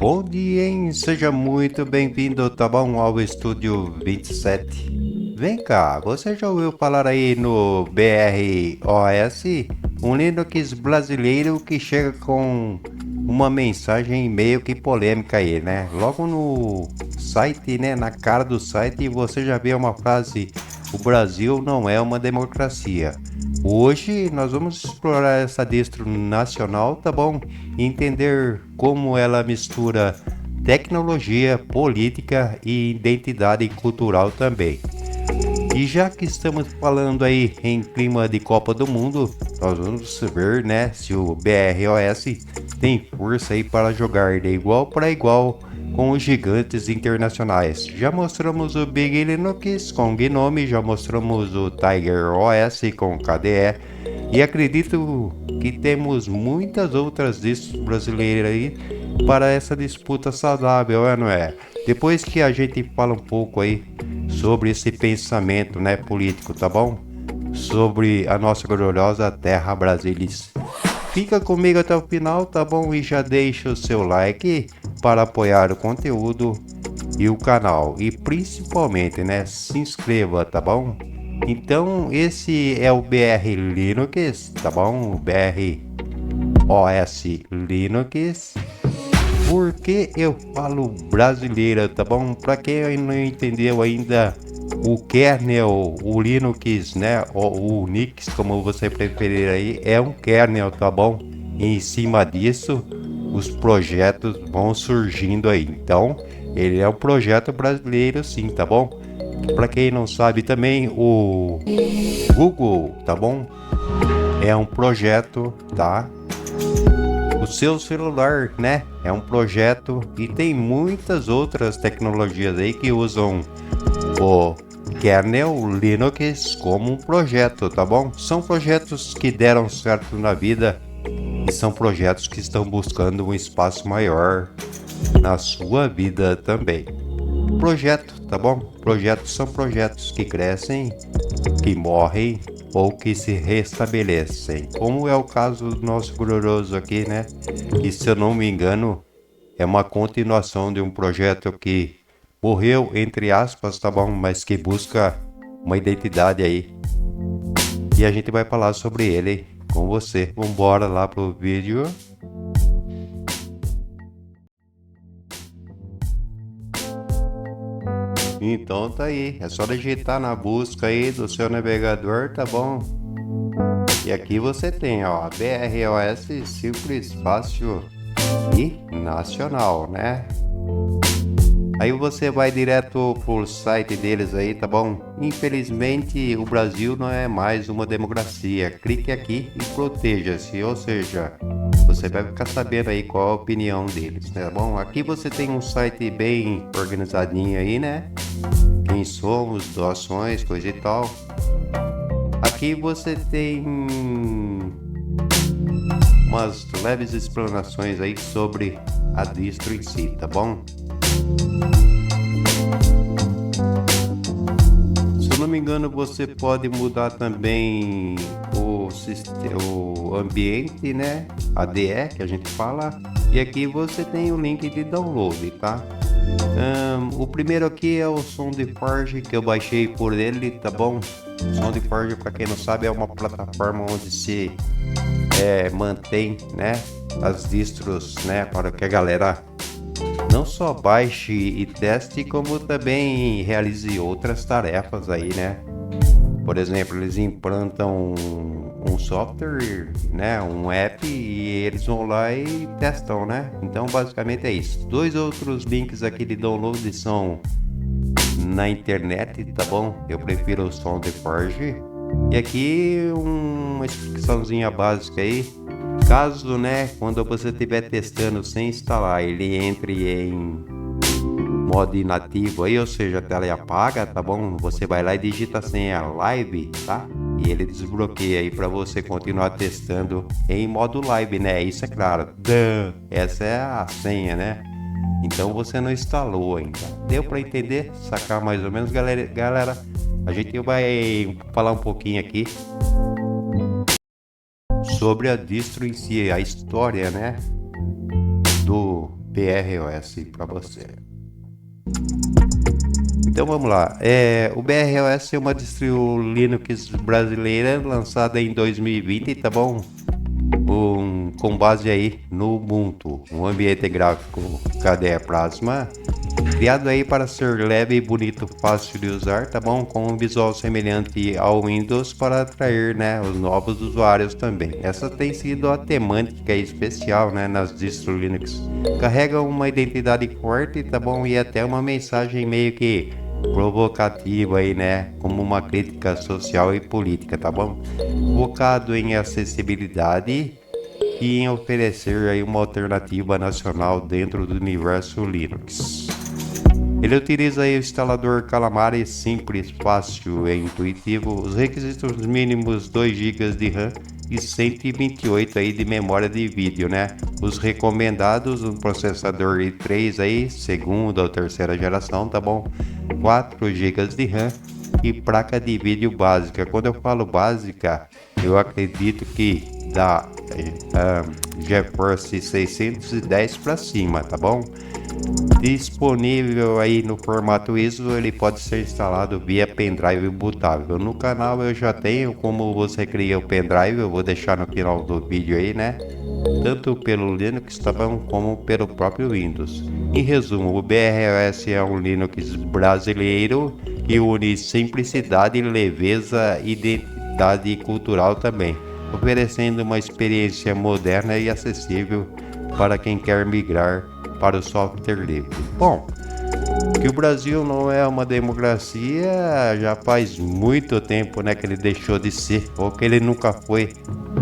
Bom dia, hein? Seja muito bem-vindo, tá bom? Ao Estúdio 27. Vem cá, você já ouviu falar aí no BROS? Um Linux brasileiro que chega com uma mensagem meio que polêmica aí, né? Logo no site, né? Na cara do site, você já vê uma frase: o Brasil não é uma democracia. Hoje nós vamos explorar essa distro nacional, tá bom? E entender como ela mistura tecnologia, política e identidade cultural também. E já que estamos falando aí em clima de Copa do Mundo, nós vamos ver, né, se o BROS tem força aí para jogar de igual para igual com os gigantes internacionais. Já mostramos o Big Linux com Gnome, já mostramos o Tiger OS com KDE e acredito que temos muitas outras distros brasileiras aí para essa disputa saudável, não é? Depois que a gente fala um pouco aí sobre esse pensamento, né, político, tá bom? Sobre a nossa gloriosa terra brasilis. Fica comigo até o final, tá bom? E já deixa o seu like para apoiar o conteúdo e o canal. E principalmente, né, se inscreva, tá bom? Então, esse é o BR Linux, tá bom? O BR OS Linux. Por que eu falo brasileira, tá bom? Para quem não entendeu ainda, o kernel, o Linux, né? O Unix, como você preferir aí, é um kernel, tá bom? E em cima disso, os projetos vão surgindo aí. Então, ele é um projeto brasileiro, sim, tá bom? Para quem não sabe também, o Google, tá bom? É um projeto, tá? O seu celular, né? É um projeto e tem muitas outras tecnologias aí que usam o kernel Linux como um projeto, tá bom? São projetos que deram certo na vida e são projetos que estão buscando um espaço maior na sua vida também. Projeto, tá bom? Projetos são projetos que crescem, que morrem ou que se restabelecem, como é o caso do nosso glorioso aqui, né? Que, se eu não me engano, é uma continuação de um projeto que morreu, entre aspas, tá bom? Mas que busca uma identidade aí. E a gente vai falar sobre ele com você. Vambora lá pro vídeo. Então tá aí, é só digitar na busca aí do seu navegador, tá bom? E aqui você tem, ó, BROS simples, fácil e nacional, né? Aí você vai direto pro site deles aí, tá bom? Infelizmente, o Brasil não é mais uma democracia. Clique aqui e proteja-se, ou seja, você vai ficar sabendo aí qual a opinião deles, tá bom? Aqui você tem um site bem organizadinho aí, né? Quem somos, doações, coisa e tal. Aqui você tem umas leves explanações aí sobre a distro em si, tá bom? Se eu não me engano, você pode mudar também o ambiente, né? ADE que a gente fala. E aqui você tem o link de download, tá? O primeiro aqui é o SoundForge, que eu baixei por ele, tá bom? SoundForge, para quem não sabe, é uma plataforma onde se mantém, né, as distros, né, para que a galera não só baixe e teste, como também realize outras tarefas aí, né? Por exemplo, eles implantam um software, né, um app, e eles vão lá e testam, né? Então, basicamente é isso. Dois outros links aqui de download são na internet, tá bom? Eu prefiro o SoundForge. E aqui uma explicaçãozinha básica aí. Caso, né, quando você estiver testando sem instalar, ele entre em modo inativo aí, ou seja, a tela apaga, tá bom? Você vai lá e digita a senha live, tá? E ele desbloqueia aí para você continuar testando em modo live, né? Isso é claro. Essa é a senha, né? Então você não instalou ainda. Deu para entender? Sacar mais ou menos, galera? A gente vai falar um pouquinho aqui sobre a distro em si, a história, né? BROS para você. Então vamos lá, o BROS é uma distro Linux brasileira lançada em 2020, tá bom? Com base aí no Ubuntu, um ambiente gráfico KDE Plasma, criado aí para ser leve, bonito, fácil de usar, tá bom? Com um visual semelhante ao Windows para atrair, né, os novos usuários também. Essa tem sido a temática especial, né, nas distros Linux. Carrega uma identidade forte, tá bom? E até uma mensagem meio que provocativa aí, né, como uma crítica social e política, tá bom? Focado em acessibilidade e em oferecer aí uma alternativa nacional dentro do universo Linux. Ele utiliza aí o instalador Calamares simples, fácil e intuitivo, os requisitos mínimos 2 GB de RAM e 128 aí de memória de vídeo, né? Os recomendados, um processador i3 aí, segunda ou terceira geração, tá bom? 4 GB de RAM e placa de vídeo básica. Quando eu falo básica, eu acredito que da GeForce 610 para cima, tá bom? Disponível aí no formato ISO, ele pode ser instalado via pendrive bootável. No canal eu já tenho como você cria o pendrive, eu vou deixar no final do vídeo aí, né? Tanto pelo Linux, tá bom, como pelo próprio Windows. Em resumo, o BROS é um Linux brasileiro que une simplicidade, leveza e identidade cultural também, oferecendo uma experiência moderna e acessível para quem quer migrar para o software livre. Bom, que o Brasil não é uma democracia já faz muito tempo, né, que ele deixou de ser, ou que ele nunca foi.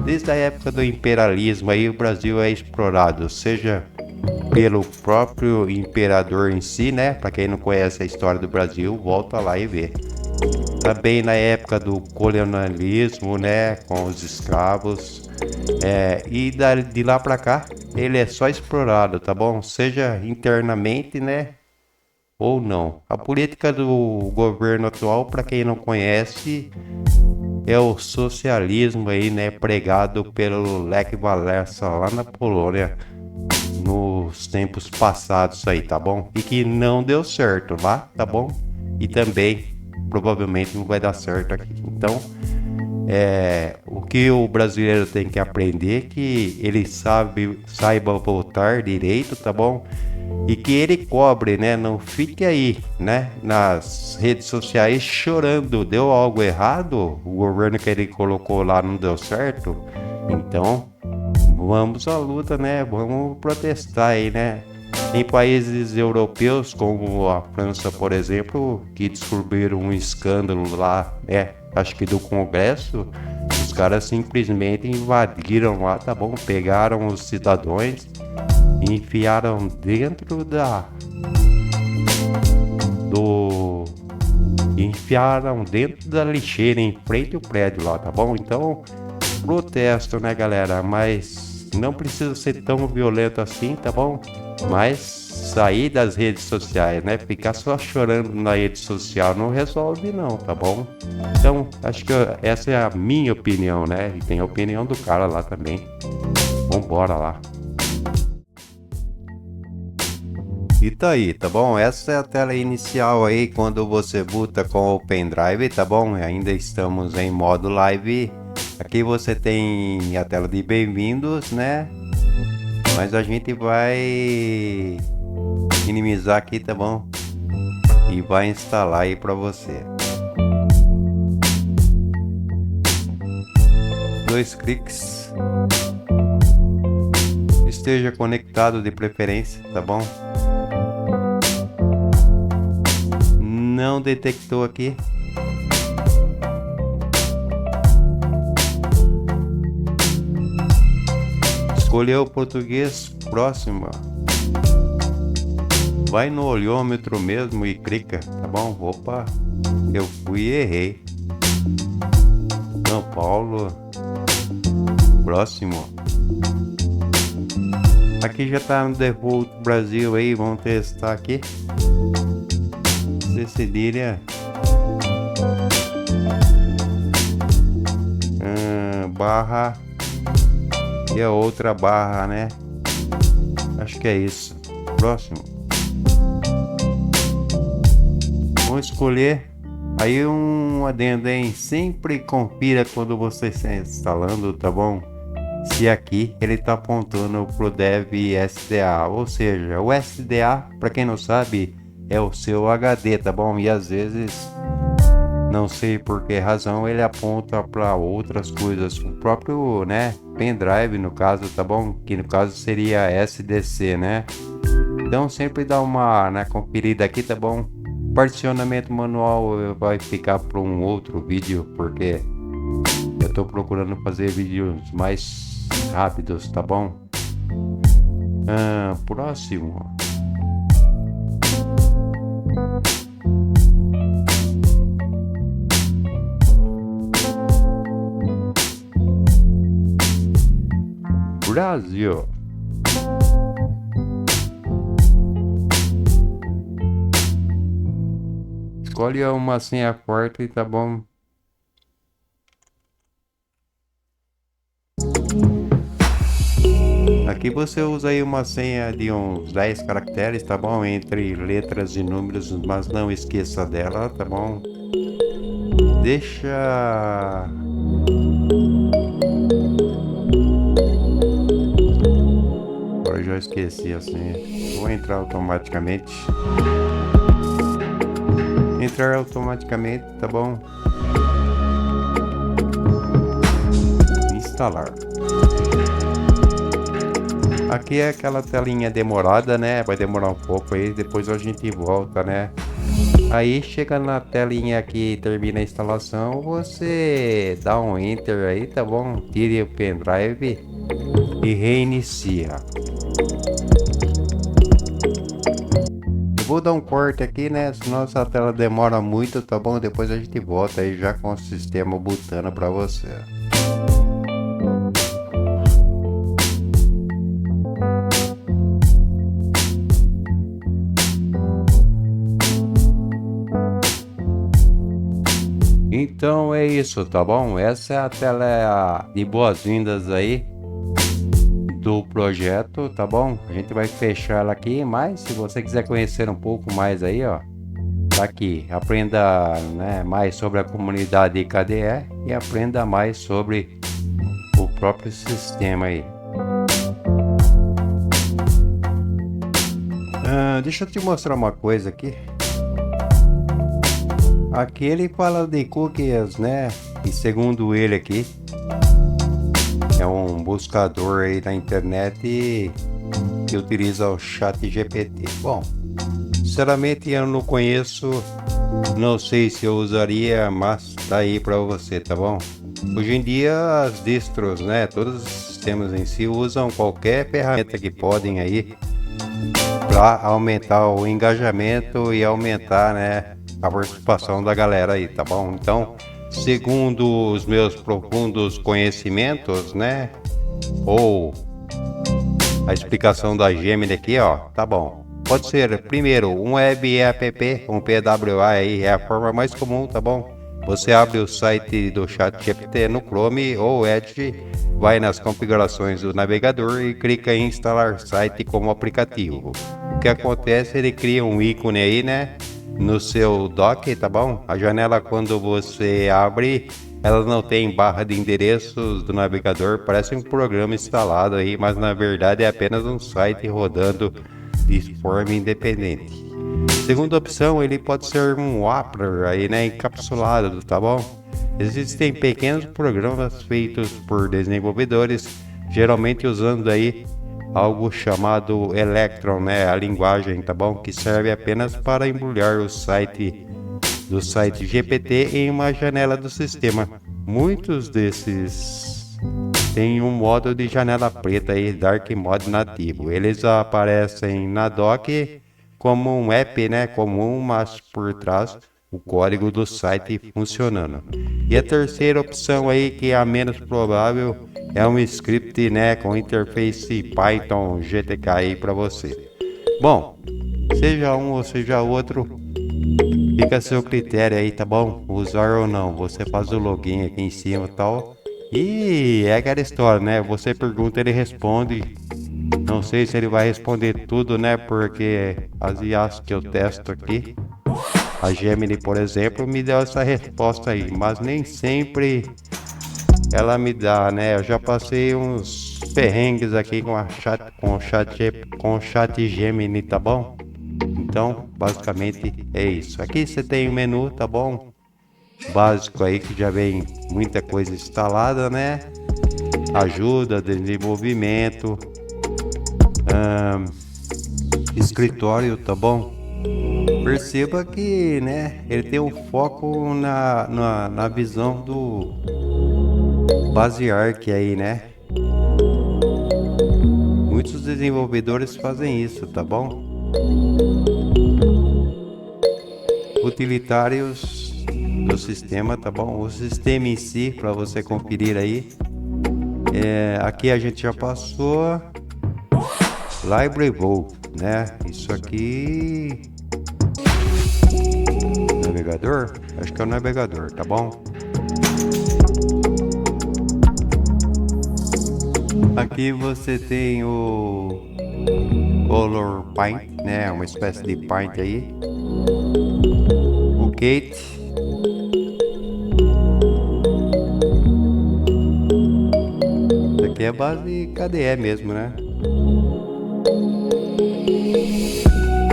Desde a época do imperialismo aí o Brasil é explorado, seja pelo próprio imperador em si, né? Para quem não conhece a história do Brasil, volta lá e vê. Também na época do colonialismo, né, com os escravos, e de lá para cá ele é só explorado, tá bom? Seja internamente, né, ou não. A política do governo atual, para quem não conhece, é o socialismo aí, né, pregado pelo Lech Walesa lá na Polônia nos tempos passados aí, tá bom? E que não deu certo lá, tá bom? E também provavelmente não vai dar certo aqui. Então, o que o brasileiro tem que aprender é que ele saiba votar direito, tá bom? E que ele cobre, né? Não fique aí, né? Nas redes sociais chorando, deu algo errado, o governo que ele colocou lá não deu certo. Então, vamos à luta, né? Vamos protestar aí, né? Tem países europeus, como a França, por exemplo, que descobriram um escândalo lá, né? Acho que do Congresso, os caras simplesmente invadiram lá, tá bom? Pegaram os cidadãos e enfiaram dentro da lixeira em frente ao prédio lá, tá bom? Então, protesto, né, galera? Mas não precisa ser tão violento assim, tá bom? Mas sair das redes sociais, né? Ficar só chorando na rede social não resolve não, tá bom? Então, acho que essa é a minha opinião, né? E tem a opinião do cara lá também. Vambora lá. E tá aí, tá bom? Essa é a tela inicial aí quando você boota com o pendrive, tá bom? Ainda estamos em modo live. Aqui você tem a tela de bem-vindos, né? Mas a gente vai minimizar aqui, tá bom? E vai instalar aí para você. 2 cliques. Esteja conectado de preferência, tá bom? Não detectou aqui. Escolheu o português, próximo. Vai no olhômetro mesmo e clica, tá bom? Opa, eu fui e errei. São Paulo, próximo. Aqui já tá no default Brasil aí, vamos testar aqui. Cedilha. Barra. E a outra barra, né? Acho que é isso. Próximo. Vamos escolher. Aí um adendo, hein? Sempre confira quando você está instalando, tá bom? Se aqui ele está apontando pro Dev SDA, ou seja, o SDA, para quem não sabe, é o seu HD, tá bom? E às vezes, não sei por que razão, ele aponta para outras coisas, o próprio, né, pendrive no caso, tá bom? Que no caso seria SDC, né? Então sempre dá uma, né, conferida aqui, tá bom? Particionamento manual vai ficar para um outro vídeo, porque eu tô procurando fazer vídeos mais rápidos, tá bom? Próximo. Brasil. Escolhe uma senha forte, tá bom? Aqui você usa aí uma senha de uns 10 caracteres, tá bom? Entre letras e números, mas não esqueça dela, tá bom? Deixa... Agora eu já esqueci a senha. Vou entrar automaticamente. Entrar automaticamente, tá bom? Instalar. Aqui é aquela telinha demorada, né? Vai demorar um pouco aí, depois a gente volta, né? Aí chega na telinha que termina a instalação, você dá um enter aí, tá bom? Tire o pendrive e reinicia. Eu vou dar um corte aqui, né? Senão essa tela demora muito, tá bom? Depois a gente volta aí já com o sistema botando pra você. Então é isso, tá bom? Essa é a tela de boas-vindas aí do projeto, tá bom? A gente vai fechar ela aqui, mas se você quiser conhecer um pouco mais aí, ó, tá aqui. Aprenda, né, mais sobre a comunidade KDE e aprenda mais sobre o próprio sistema aí. Deixa eu te mostrar uma coisa aqui. Aqui ele fala de cookies, né? E segundo ele aqui, é um buscador aí na internet que utiliza o ChatGPT. Bom, sinceramente eu não conheço, não sei se eu usaria, mas tá aí para você, tá bom? Hoje em dia as distros, né? Todos os sistemas em si usam qualquer ferramenta que podem aí para aumentar o engajamento e aumentar, né, a participação da galera aí, tá bom? Então, segundo os meus profundos conhecimentos, né, ou a explicação da Gemini aqui, ó, tá bom. Pode ser, primeiro, um web app, um PWA aí, é a forma mais comum, tá bom? Você abre o site do ChatGPT no Chrome ou Edge, vai nas configurações do navegador e clica em instalar site como aplicativo. O que acontece, ele cria um ícone aí, né, no seu dock, tá bom? A janela, quando você abre, ela não tem barra de endereços do navegador, parece um programa instalado aí, mas na verdade é apenas um site rodando de forma independente. Segunda opção, ele pode ser um wrapper aí, né, encapsulado, tá bom? Existem pequenos programas feitos por desenvolvedores, geralmente usando aí algo chamado Electron, né, a linguagem, tá bom? Que serve apenas para embrulhar o site do site GPT em uma janela do sistema. Muitos desses têm um modo de janela preta e Dark Mode nativo. Eles aparecem na dock como um app, né, comum, mas por trás o código do site funcionando. E a terceira opção aí, que é a menos provável, é um script, né, com interface Python GTK aí para você. Bom, seja um ou seja outro, fica a seu critério aí, tá bom? Usar ou não, você faz o login aqui em cima e tal. E é aquela história, né? Você pergunta, ele responde. Não sei se ele vai responder tudo, né? Porque as IAs que eu testo aqui, a Gemini, por exemplo, me deu essa resposta aí, mas nem sempre ela me dá, né? Eu já passei uns perrengues aqui com o chat Gemini, tá bom? Então, basicamente é isso. Aqui você tem o menu, tá bom? Básico aí que já vem muita coisa instalada, né? Ajuda, desenvolvimento, escritório, tá bom? Perceba que, né, ele tem um foco na visão do base Arc aí, né? Muitos desenvolvedores fazem isso, tá bom? Utilitários do sistema, tá bom? O sistema em si, para você conferir aí. Aqui a gente já passou. Library Vault, né? Isso aqui. Navegador? Acho que é o navegador, tá bom? Aqui você tem o Color Paint, né? Uma espécie de paint aí. O Kate. Isso aqui é base KDE mesmo, né?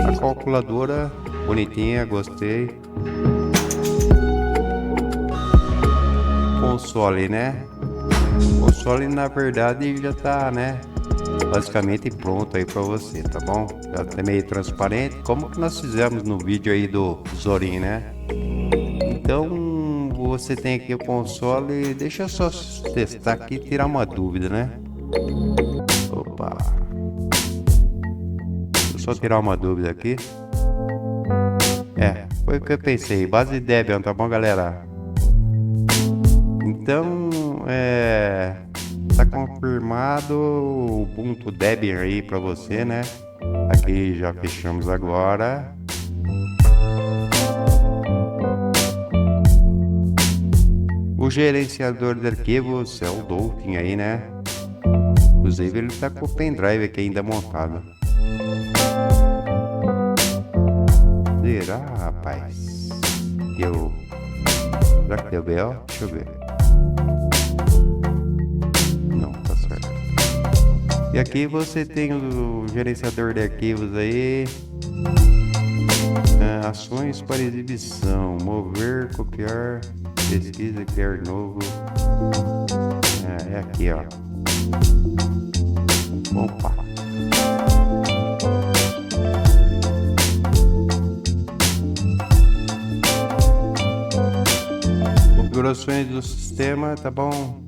A calculadora bonitinha, gostei. Console, né? Console na verdade já tá, né? Basicamente pronto aí para você, tá bom? Já tá meio transparente, como que nós fizemos no vídeo aí do Zorin, né? Então você tem aqui o console, deixa eu só testar aqui e tirar uma dúvida, né? Opa! Deixa eu só tirar uma dúvida aqui. Foi o que eu pensei, base Debian, tá bom, galera? Então, tá confirmado o Ubuntu Debian aí para você, né? Aqui já fechamos agora. O gerenciador de arquivos é o Dolphin aí, né? Inclusive ele tá com o pendrive aqui ainda montado. Será, rapaz? Será que deu B.O.? Deixa eu ver. Não, tá certo. E aqui você tem o gerenciador de arquivos aí. Ações para exibição. Mover, copiar, pesquisa, criar novo. É aqui, ó. Opa. Configurações do sistema, tá bom?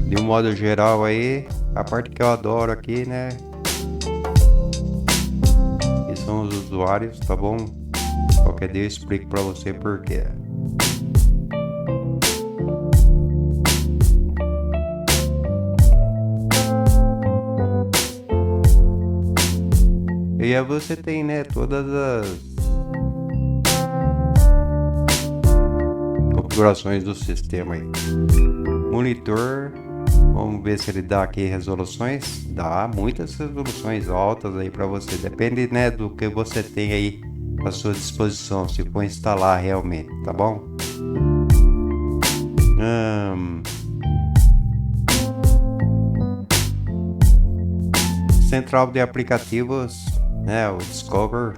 De um modo geral aí, a parte que eu adoro aqui, né? Que são os usuários, tá bom? Qualquer dia eu explico pra você por quê. E aí você tem, né, todas as configurações do sistema aí. Monitor, vamos ver se ele dá aqui resoluções. Dá muitas resoluções altas aí para você. Depende, né, do que você tem aí à sua disposição, se for instalar realmente, tá bom? Central de aplicativos, né, o Discover.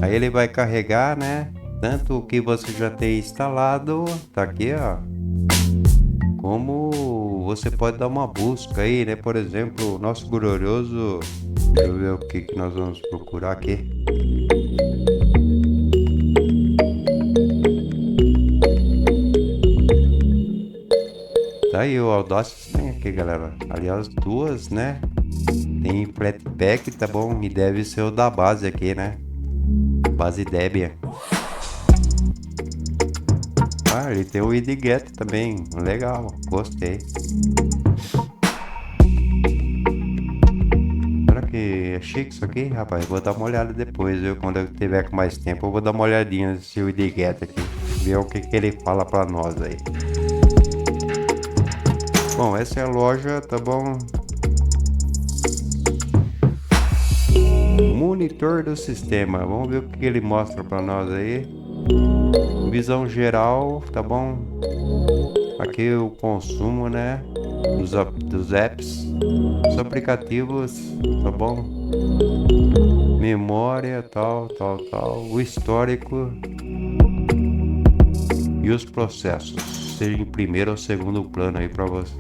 Aí ele vai carregar, né, tanto o que você já tem instalado, tá aqui, ó, como você pode dar uma busca aí, né, por exemplo, o nosso glorioso, deixa eu ver o que nós vamos procurar aqui. Tá aí o Audacity tem aqui, galera. Aliás, duas, né? Tem Flatpak, tá bom? E deve ser o da base aqui, né? Base Debian. Ah, ele tem o idget também. Legal, gostei. Será que é chique isso aqui, rapaz? Vou dar uma olhada depois, viu? Quando eu tiver com mais tempo, eu vou dar uma olhadinha nesse idget aqui. Ver o que ele fala pra nós aí. Bom, essa é a loja, tá bom? Monitor do sistema, vamos ver o que ele mostra para nós aí. Visão geral, tá bom? Aqui o consumo, né? Dos apps, os aplicativos, tá bom? Memória, tal. O histórico e os processos, seja em primeiro ou segundo plano aí para você.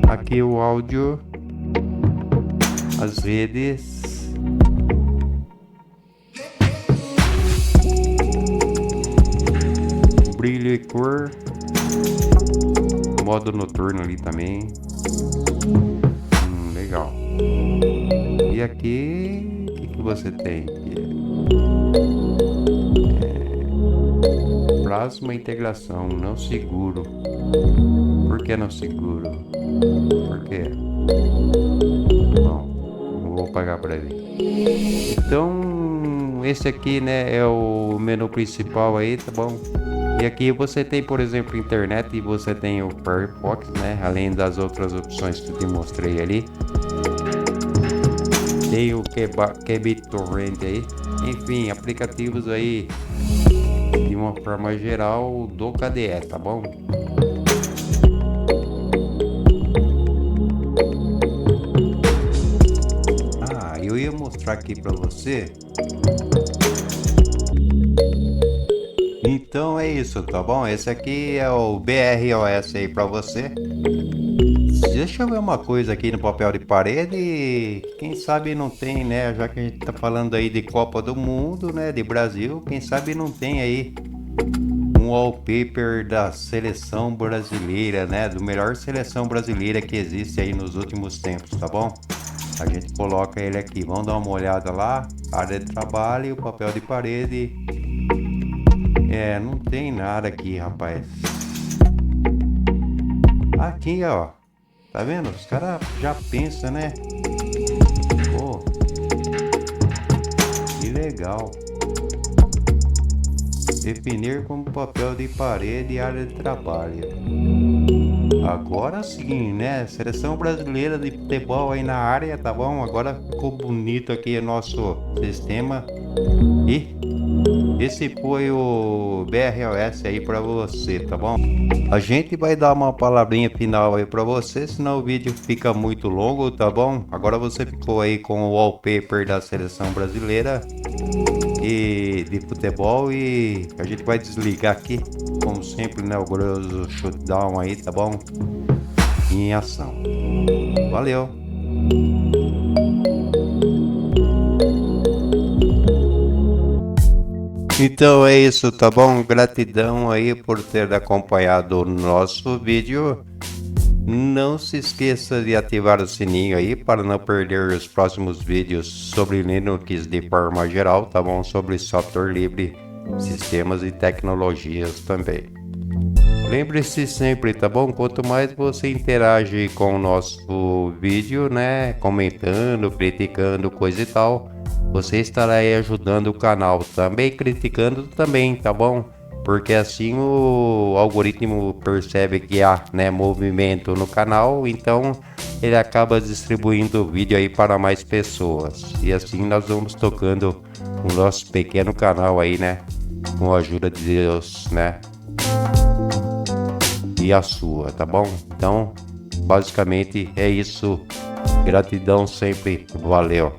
Aqui o áudio, as redes, brilho e cor, modo noturno ali também. Legal. E aqui, o que você tem? Plasma integração, não seguro. Por que não seguro? Por quê? Bom, não vou pagar para ele. Então, esse aqui, né, é o menu principal aí, tá bom? E aqui você tem, por exemplo, internet e você tem o Firefox, né? Além das outras opções que eu te mostrei ali. Tem o BitTorrent aí. Enfim, aplicativos aí de uma forma geral do KDE, tá bom? Eu ia mostrar aqui para você. Então é isso, tá bom? Esse aqui é o BROS aí para você. Deixa eu ver uma coisa aqui no papel de parede. Quem sabe não tem, né? Já que a gente tá falando aí de Copa do Mundo, né? De Brasil, quem sabe não tem aí um wallpaper da seleção brasileira, né? Do melhor seleção brasileira que existe aí nos últimos tempos, tá bom? A gente coloca ele aqui. Vamos dar uma olhada lá. Área de trabalho, papel de parede. Não tem nada aqui, rapaz. Aqui, ó. Tá vendo? Os caras já pensam, né? Pô, que legal. Definir como papel de parede e área de trabalho. Agora sim, né? Seleção brasileira de futebol aí na área, tá bom? Agora ficou bonito aqui o nosso sistema. E esse foi o BROS aí pra você, tá bom? A gente vai dar uma palavrinha final aí pra você, senão o vídeo fica muito longo, tá bom? Agora você ficou aí com o wallpaper da seleção brasileira e de futebol, e a gente vai desligar aqui, como sempre, né? O glorioso shutdown aí, tá bom? Em ação. Valeu! Então é isso, tá bom? Gratidão aí por ter acompanhado o nosso vídeo. Não se esqueça de ativar o sininho aí para não perder os próximos vídeos sobre Linux de forma geral, tá bom? Sobre software livre, sistemas e tecnologias também. Lembre-se sempre, tá bom? Quanto mais você interage com o nosso vídeo, né? Comentando, criticando, coisa e tal, você estará aí ajudando o canal, também criticando também, tá bom? Porque assim o algoritmo percebe que há, né, movimento no canal, então ele acaba distribuindo o vídeo aí para mais pessoas. E assim nós vamos tocando o nosso pequeno canal aí, né? Com a ajuda de Deus, né? E a sua, tá bom? Então, basicamente é isso. Gratidão sempre. Valeu.